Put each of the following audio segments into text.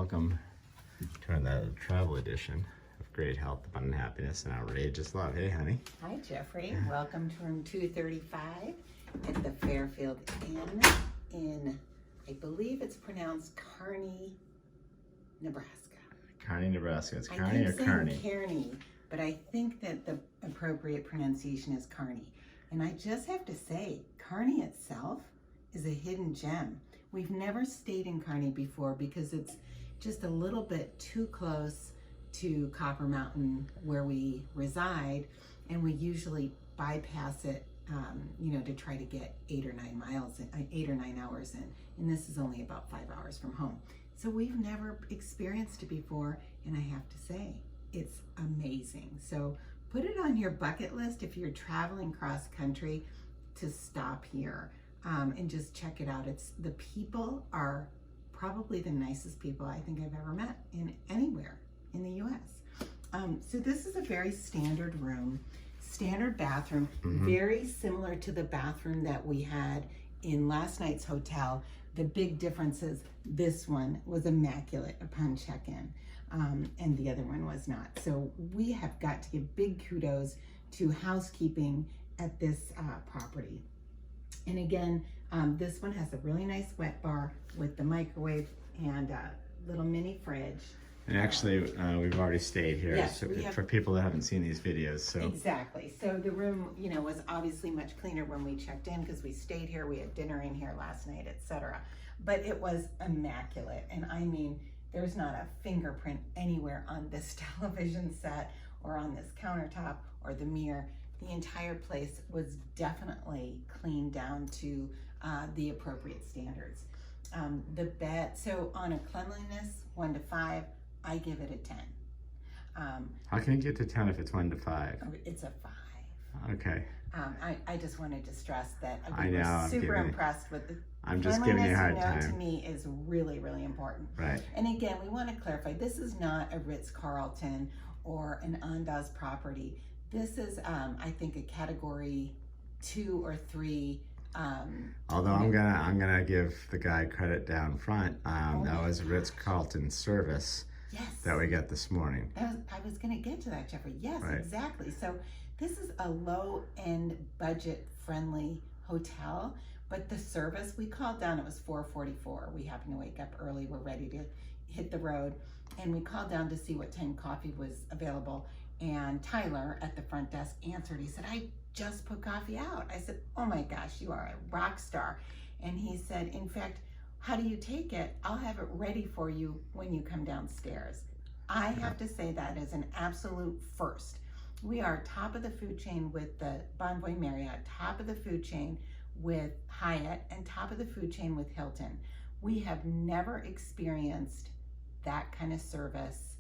Welcome to the travel edition of Great Health, Abundant Happiness, and Outrageous Love. Hey, honey. Hi, Jeffrey. Welcome to room 235 at the Fairfield Inn in, I believe it's pronounced Kearney, Nebraska. Kearney, Nebraska. It's Kearney or Kearney? Kearney, but I think that the appropriate pronunciation is Kearney. And I just have to say, Kearney itself is a hidden gem. We've never stayed in Kearney before because it's just a little bit too close to Copper Mountain where we reside, and we usually bypass it, to try to get 8 or 9 hours in, and this is only about 5 hours from home. So we've never experienced it before, and I have to say, it's amazing. So put it on your bucket list if you're traveling cross country to stop here and just check it out. The people are probably the nicest people I think I've ever met in anywhere in the US. So this is a very standard room, standard bathroom, very similar to the bathroom that we had in last night's hotel. The big difference is this one was immaculate upon check-in, and the other one was not. So we have got to give big kudos to housekeeping at this property. And again, this one has a really nice wet bar with the microwave and a little mini fridge. And actually, we've already stayed here, Yes, so for people that haven't seen these videos. So exactly. So the room, was obviously much cleaner when we checked in because we stayed here. We had dinner in here last night, etc. But it was immaculate, and I mean, there's not a fingerprint anywhere on this television set or on this countertop or the mirror. The entire place was definitely cleaned down to the appropriate standards. The bed, so on a cleanliness 1 to 5, I give it a 10. how can you get to 10 if it's 1 to 5? It's a 5. Okay. I just wanted to stress that I know, was super impressed with the I'm just giving you a hard cleanliness. time. To me is really, really important. Right. And again, we want to clarify, this is not a Ritz-Carlton or an Andaz property. This is, I think, a category 2 or 3. Although I'm gonna give the guy credit down front. That was Ritz-Carlton service. Yes. That we got this morning. I was going to get to that, Jeffrey. Yes, Right. exactly. So this is a low-end, budget-friendly hotel, but the service, we called down, it was 4:44. We happened to wake up early. We're ready to hit the road. And we called down to see what time coffee was available. And Tyler at the front desk answered. He said, I just put coffee out. I said, oh my gosh, you are a rock star. And he said, in fact, how do you take it? I'll have it ready for you when you come downstairs. I have to say that is an absolute first. We are top of the food chain with the Bonvoy Marriott, top of the food chain with Hyatt, and top of the food chain with Hilton. We have never experienced that kind of service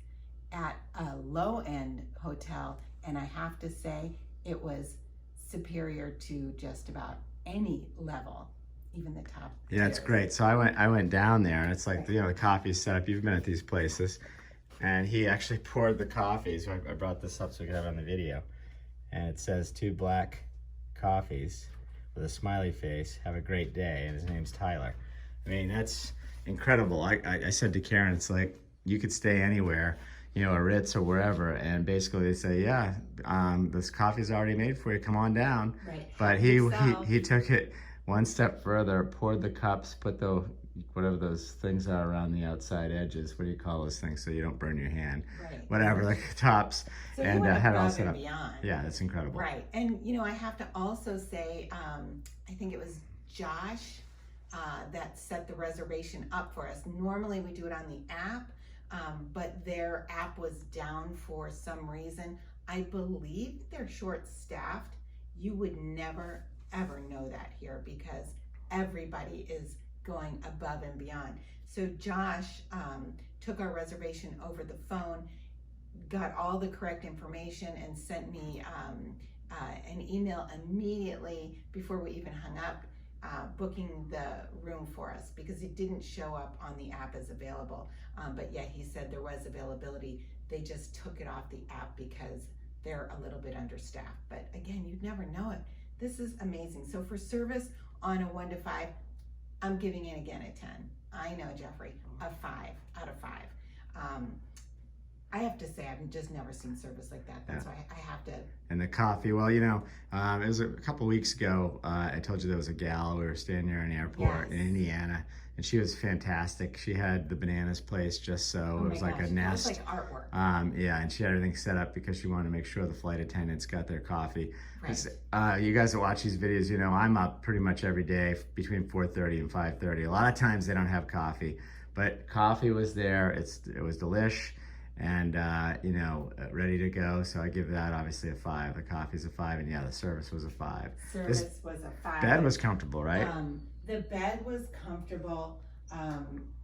at a low-end hotel, and I have to say it was superior to just about any level, even the top Yeah, tier. it's great. So I went down there, and it's like, the coffee's set up. You've been at these places. And he actually poured the coffee. So I brought this up so we could have it on the video. And it says 2 black coffees with a smiley face. Have a great day. And his name's Tyler. I mean, that's incredible. I said to Karen, it's like you could stay anywhere, a Ritz or wherever, and basically they say, yeah, this coffee's already made for you. Come on down. Right. But he took it one step further, poured the cups, put whatever those things are around the outside edges. What do you call those things so you don't burn your hand? Right. Whatever, like tops, So and had it all set up. Beyond. Yeah, that's incredible. Right. And I have to also say, I think it was Josh that set the reservation up for us. Normally we do it on the app, but their app was down for some reason. I believe they're short-staffed. You would never ever know that here because everybody is going above and beyond. So Josh took our reservation over the phone, got all the correct information, and sent me an email immediately before we even hung up, booking the room for us because it didn't show up on the app as available. But yeah, he said there was availability. They just took it off the app because they're a little bit understaffed. But again, you'd never know it. This is amazing. So for service on a 1 to 5, I'm giving it again a 10. I know, Jeffrey, a 5 out of 5. I have to say, I've just never seen service like that. That's why I have to. And the coffee, well, you know, it was a couple weeks ago. I told you there was a gal. We were staying near an airport in Indiana, and she was fantastic. She had the bananas place just so. It was like a nest. It was like artwork. Yeah, and she had everything set up because she wanted to make sure the flight attendants got their coffee. Right. You guys that watch these videos, you know, I'm up pretty much every day between 4:30 and 5:30. A lot of times they don't have coffee, but coffee was there. It was delish. And, you know, ready to go. So I give that obviously a 5. The coffee's a 5. And yeah, the service was a 5. Service was a 5. Bed was comfortable, right? The bed was comfortable.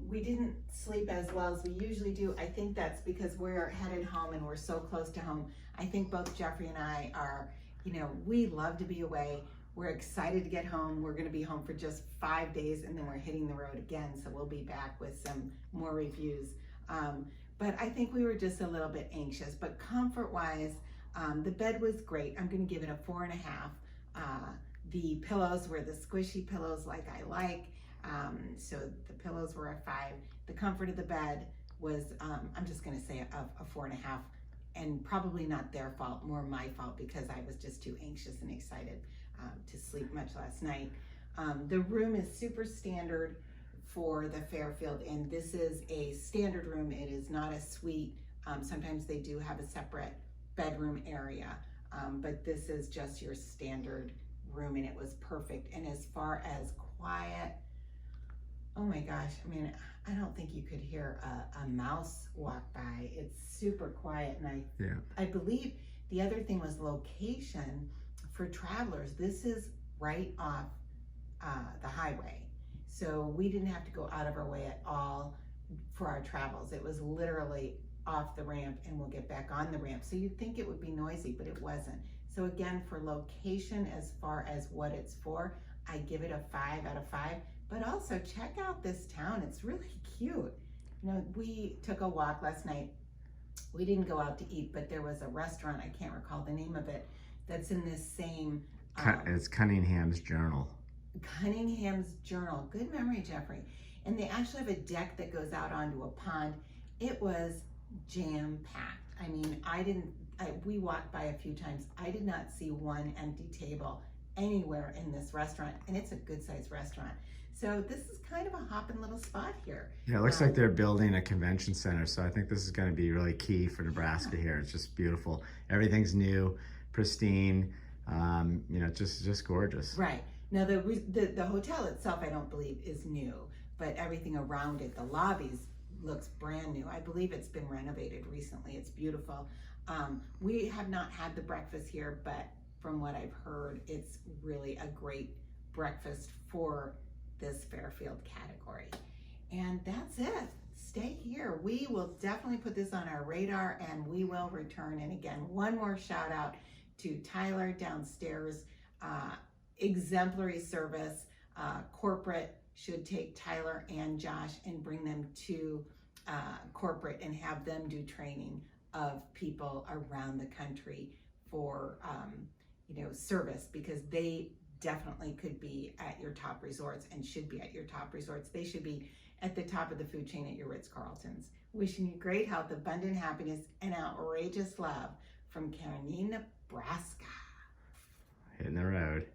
We didn't sleep as well as we usually do. I think that's because we're headed home and we're so close to home. I think both Jeffrey and I are, you know, we love to be away. We're excited to get home. We're going to be home for just 5 days and then we're hitting the road again. So we'll be back with some more reviews. But I think we were just a little bit anxious. But comfort-wise, the bed was great. I'm going to give it a 4.5. The pillows were the squishy pillows like I like. So the pillows were a 5. The comfort of the bed was, I'm just going to say a 4.5. And probably not their fault, more my fault because I was just too anxious and excited to sleep much last night. The room is super standard for the Fairfield, and this is a standard room. It is not a suite. Sometimes they do have a separate bedroom area, but this is just your standard room, and it was perfect. And as far as quiet, oh my gosh, I mean, I don't think you could hear a mouse walk by. It's super quiet, and I believe the other thing was location for travelers. This is right off the highway. So we didn't have to go out of our way at all for our travels. It was literally off the ramp and we'll get back on the ramp. So you'd think it would be noisy, but it wasn't. So again, for location, as far as what it's for, I give it a 5 out of 5. But also check out this town. It's really cute. You know, we took a walk last night. We didn't go out to eat, but there was a restaurant, I can't recall the name of it, that's in this same... it's Cunningham's Journal. Cunningham's Journal. Good memory, Jeffrey. And they actually have a deck that goes out onto a pond. It was jam-packed. I mean, we walked by a few times. I did not see one empty table anywhere in this restaurant, and it's a good-sized restaurant. So this is kind of a hopping little spot here. Yeah, it looks like they're building a convention center, so I think this is going to be really key for Nebraska here. It's just beautiful. Everything's new, pristine, you know, just gorgeous. Right. Now, the hotel itself, I don't believe, is new, but everything around it, the lobbies, looks brand new. I believe it's been renovated recently. It's beautiful. We have not had the breakfast here, but from what I've heard, it's really a great breakfast for this Fairfield category. And that's it. Stay here. We will definitely put this on our radar and we will return. And again, one more shout out to Tyler downstairs. Exemplary service. Corporate should take Tyler and Josh and bring them to corporate and have them do training of people around the country for you know, service, because they definitely could be at your top resorts and should be at your top resorts. They should be at the top of the food chain at your Ritz-Carltons. Wishing you great health, abundant happiness, and outrageous love from Kearney, Nebraska. Hitting the road.